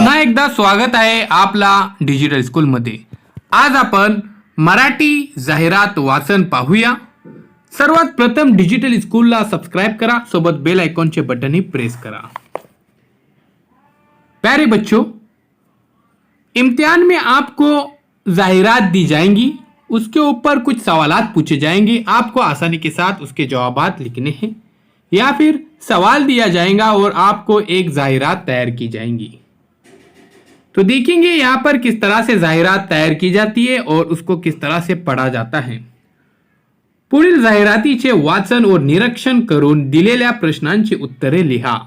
पुन्हा एकदा स्वागत आहे आपला डिजिटल स्कूलमध्ये। आज आपण मराठी जाहिरात वाचन पाहूया। सर्वात प्रथम डिजिटल स्कूलला सबस्क्राइब करा, सोबत बेल आइकॉनचे बटन ही प्रेस करा। प्यारे बच्चों, इम्तिहान में आपको जाहिरात दी जाएंगी, उसके ऊपर कुछ सवालात पूछे जाएंगे, आपको आसानी के साथ उसके जवाबात लिखने हैं या फिर सवाल दिया जाएगा और आपको एक जाहिरात तैयार की जाएंगी। तो देखेंगे यहाँ पर किस तरह से जाहिरात तैयार की जाती है और उसको किस तरह से पढ़ा जाता है। पुढील जाहिरातीचे वाचन और निरीक्षण करून दिलेल्या प्रश्नांची उत्तरे लिहा।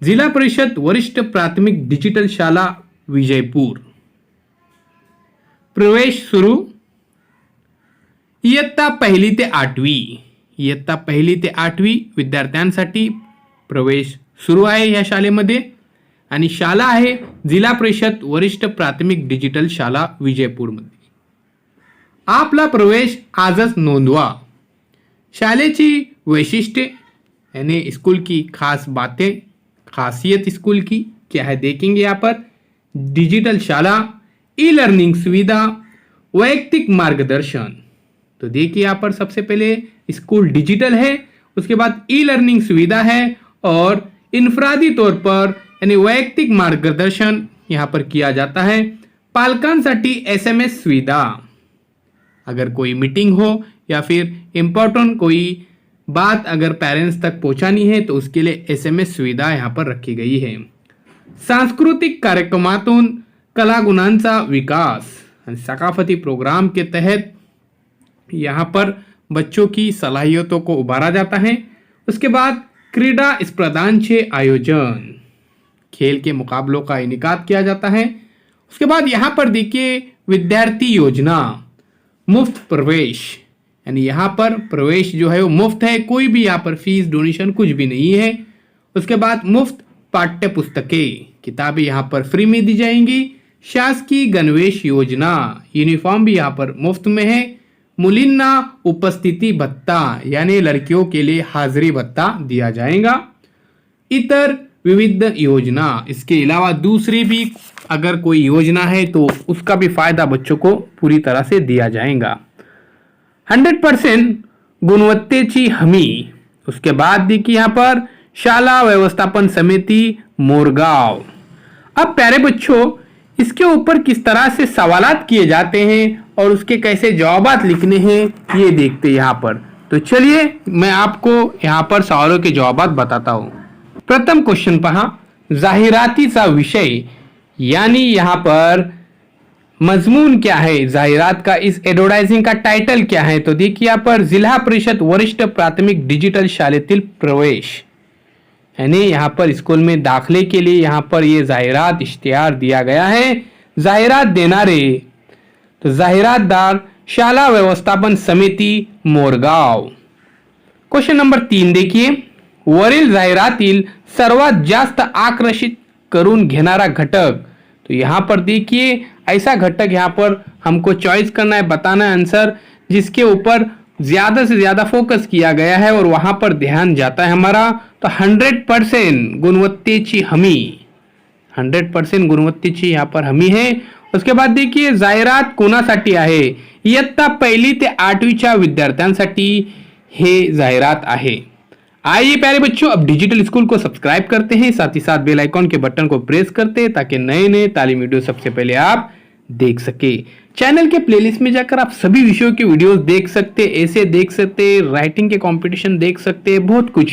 जिल्हा परिषद वरिष्ठ प्राथमिक डिजिटल शाळा विजयपूर। प्रवेश सुरू। इयत्ता पहिली ते आठवी, इयत्ता पहिली ते आठवी विद्यार्थ्यांसाठी प्रवेश सुरू आहे या शाळेमध्ये आणि शाळा आहे जिल्हा परिषद वरिष्ठ प्राथमिक डिजिटल शाळा विजयपूरमध्ये। आपला प्रवेश आजच नोंदवा। शाळेची वैशिष्ट्ये यानी स्कूल की खास बातें, खासियत स्कूल की क्या है देखेंगे यहाँ पर। डिजिटल शाला, ई लर्निंग सुविधा, वैयक्तिक मार्गदर्शन। तो देखिए यहाँ पर सबसे पहले स्कूल डिजिटल है, उसके बाद ई लर्निंग सुविधा है और इनफरादी तौर पर यानी वैयक्तिक मार्गदर्शन यहाँ पर किया जाता है। पालकांसाठी SMS सुविधा, अगर कोई मीटिंग हो या फिर इम्पोर्टेंट कोई बात अगर पेरेंट्स तक पहुंचानी है तो उसके लिए SMS सुविधा यहाँ पर रखी गई है। सांस्कृतिक कार्यक्रमातून कलागुणांचा विकास आणि सकाफती प्रोग्राम के तहत यहाँ पर बच्चों की सलाहियतों को उभारा जाता है। उसके बाद क्रीडा स्पर्धांचे आयोजन, खेल के मुकाबलों का इनेकाद किया जाता है। उसके बाद यहाँ पर देखिए विद्यार्थी योजना, मुफ्त प्रवेश यानी यहाँ पर प्रवेश जो है वो मुफ्त है, कोई भी यहाँ पर फीस डोनेशन कुछ भी नहीं है। उसके बाद मुफ्त पाठ्य पुस्तकें, किताबें यहाँ पर फ्री में दी जाएंगी। शासकीय गणवेश योजना, यूनिफॉर्म भी यहाँ पर मुफ्त में है। मुलिन्ना उपस्थिति भत्ता यानी लड़कियों के लिए हाजिरी भत्ता दिया जाएगा। इतर विविध योजना, इसके अलावा दूसरी भी अगर कोई योजना है तो उसका भी फायदा बच्चों को पूरी तरह से दिया जाएगा। 100% गुणवत्तेची हमी। उसके बाद देखिए यहाँ पर शाला व्यवस्थापन समिति मोरगांव। अब प्यारे बच्चों, इसके ऊपर किस तरह से सवालात किए जाते हैं और उसके कैसे जवाबात लिखने हैं ये देखते हैं यहाँ पर। तो चलिए मैं आपको यहाँ पर सवालों के जवाबात बताता हूँ। प्रथम क्वेश्चन पहा, जाहिरातीचा विषय यानी यहाँ पर मजमून क्या है, जाहिरात का इस एडवर्टाइजिंग का टाइटल क्या है। तो देखिए यहाँ पर जिला परिषद वरिष्ठ प्राथमिक डिजिटल शाळेतील प्रवेश यानी यहाँ पर स्कूल में दाखिले के लिए यहाँ पर ये जाहिरात इश्तिहार दिया गया है। जाहिरात देणारे तो जाहिरातदार शाला व्यवस्थापन समिति मोरगांव। क्वेश्चन नंबर 3 देखिए, वरील जाहिरातील सर्वात जास्त आकर्षित करून घेणारा घटक। तो यहाँ पर देखिए ऐसा घटक यहाँ पर हमको चॉइस करना है, बताना है आंसर जिसके ऊपर ज्यादा से ज्यादा फोकस किया गया है और वहां पर ध्यान जाता है हमारा। तो 100% गुणवत्तेची हमी, 100% गुणवत्तेची यहाँ पर हमी है। उसके बाद देखिए जाहिरात कोणासाठी आहे, इयत्ता पहिली ते 8वीच्या विद्यार्थ्यांसाठी हे जाहिरात आहे। आइए प्यारे बच्चों, अब डिजिटल स्कूल को सब्सक्राइब करते हैं, साथ ही साथ बेल आइकॉन के बटन को प्रेस करते हैं ताकि नए नए तालीम वीडियो सबसे पहले आप देख सके। चैनल के प्लेलिस्ट में जाकर आप सभी विषयों के वीडियोस देख सकते, ऐसे देख सकते, राइटिंग के कंपटीशन देख सकते, बहुत कुछ है।